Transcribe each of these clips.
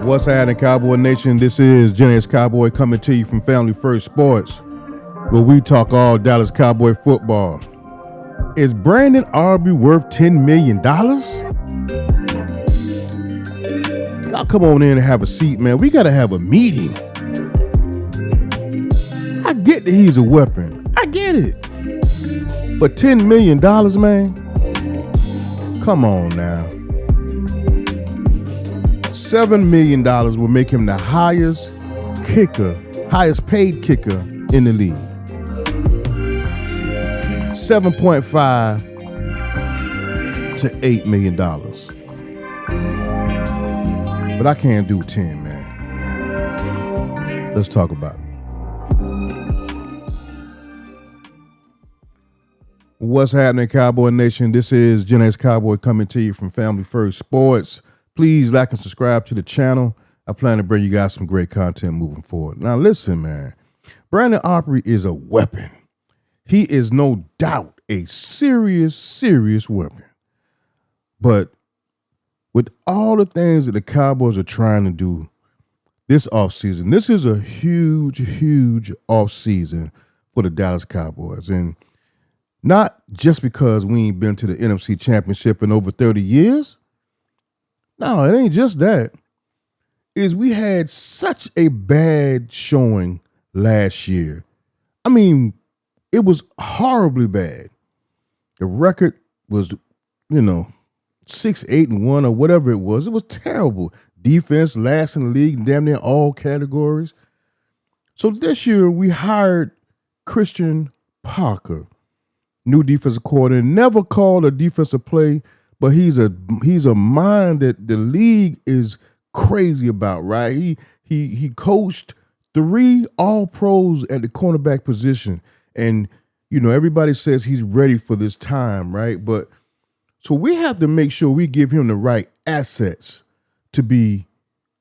What's happening, Cowboy Nation? This is Genesis Cowboy coming to you from Family First Sports, where we talk all Dallas Cowboy football. Is Brandon Aubrey worth $10 million? Y'all come on in and have a seat, man. We got to have a meeting. I get that he's a weapon. I get it. But $10 million, man? Come on now. $7 million will make him the highest paid kicker in the league. 7.5 to $8 million. But I can't do 10, man. Let's talk about it. What's happening, Cowboy Nation? This is Genesis Cowboy coming to you from Family First Sports. Please like and subscribe to the channel. I plan to bring you guys some great content moving forward. Now, listen, man. Brandon Aubrey is a weapon. He is no doubt a serious weapon. But with all the things that the Cowboys are trying to do this offseason, this is a huge offseason for the Dallas Cowboys. And not just because we ain't been to the NFC Championship in over 30 years. No, it ain't just that. We had such a bad showing last year. I mean, it was horribly bad. The record was, 6-8-1 or whatever it was. It was terrible. Defense last in the league, damn near all categories. So this year we hired Christian Parker, new defensive coordinator. Never called a defensive play, but he's a mind that the league is crazy about, right? He coached 3 All-Pros at the cornerback position, and everybody says he's ready for this time, right? But so we have to make sure we give him the right assets to be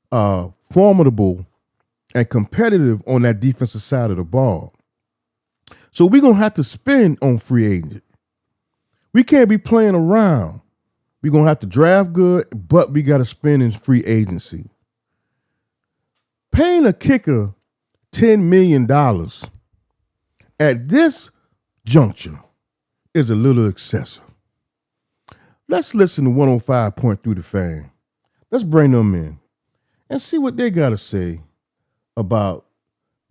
formidable and competitive on that defensive side of the ball. So we're gonna have to spend on free agent. We can't be playing around. We're going to have to draft good, but we got to spend in free agency. Paying a kicker $10 million at this juncture is a little excessive. Let's listen to 105.3 The Fan. Let's bring them in and see what they got to say about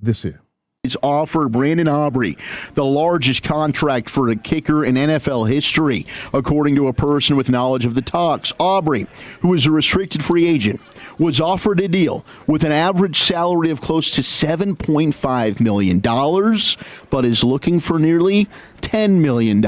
this here. It's offered Brandon Aubrey the largest contract for a kicker in NFL history, according to a person with knowledge of the talks. Aubrey, who is a restricted free agent, was offered a deal with an average salary of close to $7.5 million, but is looking for nearly $10 million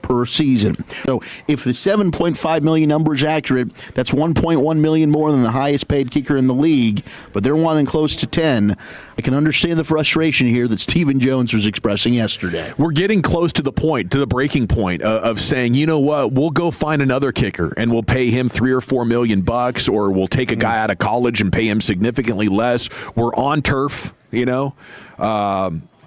per season. So if the $7.5 million number is accurate, that's $1.1 million more than the highest paid kicker in the league, but they're wanting close to 10. I can understand the frustration here that Stephen Jones was expressing yesterday. We're getting close to the breaking point of saying, you know what, we'll go find another kicker and we'll pay him $3 or $4 million, or we'll take a guy out of college and pay him significantly less. We're on turf,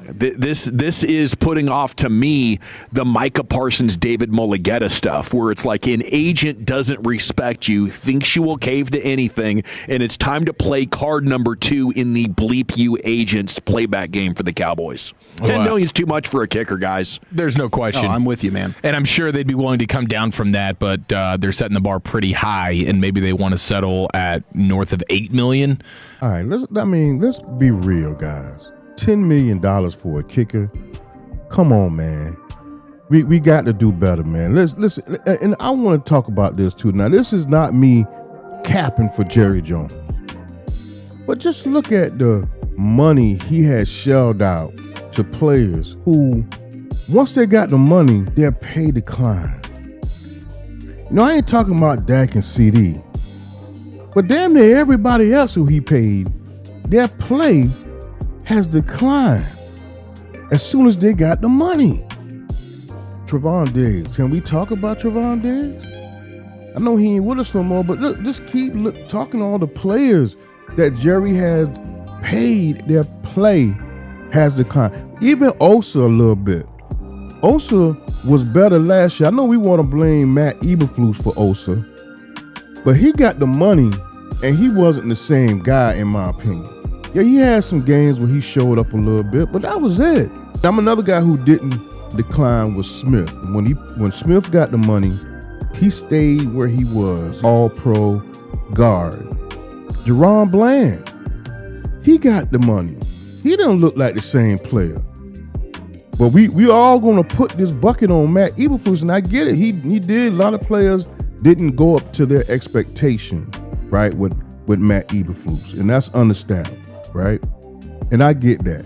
This is putting off, to me, the Micah Parsons, David Mulligetta stuff, where it's like an agent doesn't respect you, thinks you will cave to anything, and it's time to play card number 2 in the bleep you agents playback game for the Cowboys. $10 million is too much for a kicker, guys. There's no question. Oh, I'm with you, man. And I'm sure they'd be willing to come down from that, but they're setting the bar pretty high, and maybe they want to settle at north of $8 million. All right, let's be real, guys. $10 million for a kicker. Come on, man. We got to do better, man. Listen, and I want to talk about this too. Now, this is not me capping for Jerry Jones, but just look at the money he has shelled out to players who, once they got the money, their pay decline. I ain't talking about Dak and CD, but damn near everybody else who he paid, their play has declined as soon as they got the money. Trevon Diggs. Can we talk about Trevon Diggs? I know he ain't with us no more, but look, just keep talking to all the players that Jerry has paid. Their play has declined. Even Osa a little bit. Osa was better last year. I know we want to blame Matt Eberflus for Osa, but he got the money And he wasn't the same guy, in my opinion. Yeah, he had some games where he showed up a little bit, but that was it. I'm another guy who didn't decline was Smith. When Smith got the money, he stayed where he was, all-pro guard. Jerron Bland, he got the money. He didn't look like the same player. But we all gonna put this bucket on Matt Eberflus, and I get it. He did. A lot of players didn't go up to their expectation, right, with Matt Eberflus, and that's understandable, right? And I get that.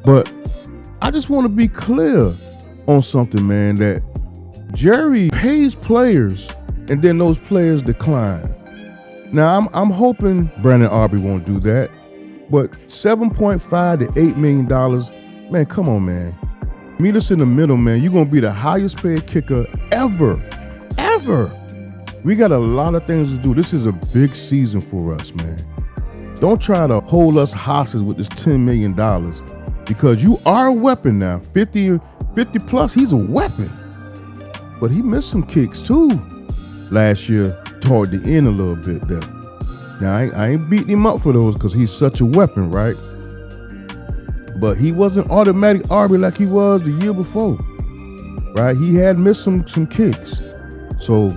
But I just want to be clear on something, man, that Jerry pays players, and then those players decline. Now, I'm hoping Brandon Aubrey won't do that, but $7.5 to $8 million, man, come on, man. Meet us in the middle, man. You're going to be the highest paid kicker ever. We got a lot of things to do. This is a big season for us, man. Don't try to hold us hostage with this $10 million because you are a weapon now. 50 plus, he's a weapon. But he missed some kicks too last year toward the end a little bit there. Now, I ain't beating him up for those because he's such a weapon, right? But he wasn't automatic Aubrey like he was the year before, right? He had missed some kicks. So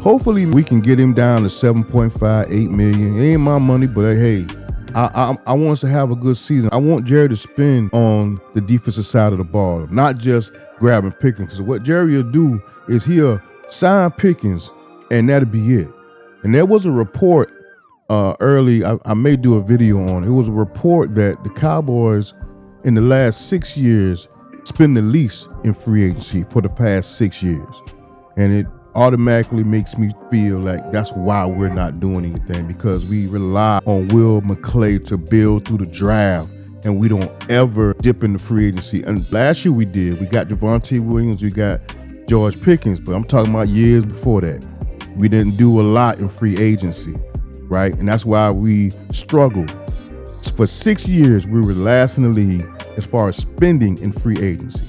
hopefully we can get him down to 7.5, 8 million. It ain't my money, but hey, I want us to have a good season. I want Jerry to spend on the defensive side of the ball, not just grabbing Pickens. Because what Jerry will do is he'll sign Pickens, and that'll be it. And there was a report early, I may do a video on it. It was a report that the Cowboys in the last 6 years spend the least in free agency for the past 6 years. And it automatically makes me feel like that's why we're not doing anything, because we rely on Will McClay to build through the draft, and we don't ever dip in the free agency. And last year we did. We got Javonte Williams, we got George Pickens, but I'm talking about years before that. We didn't do a lot in free agency, right? And that's why we struggled. For 6 years, we were last in the league as far as spending in free agency.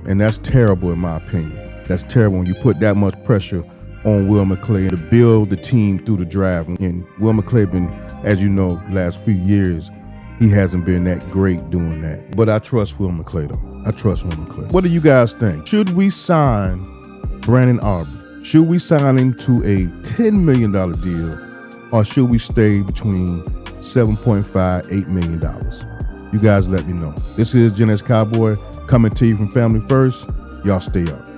And that's terrible in my opinion. That's terrible when you put that much pressure on Will McClay to build the team through the draft. And Will McClay been, as you know, last few years, he hasn't been that great doing that. But I trust Will McClay, though. I trust Will McClay. What do you guys think? Should we sign Brandon Aubrey? Should we sign him to a $10 million deal, or should we stay between $7.5, $8 million? You guys let me know. This is Gen X Cowboy coming to you from Family First. Y'all stay up.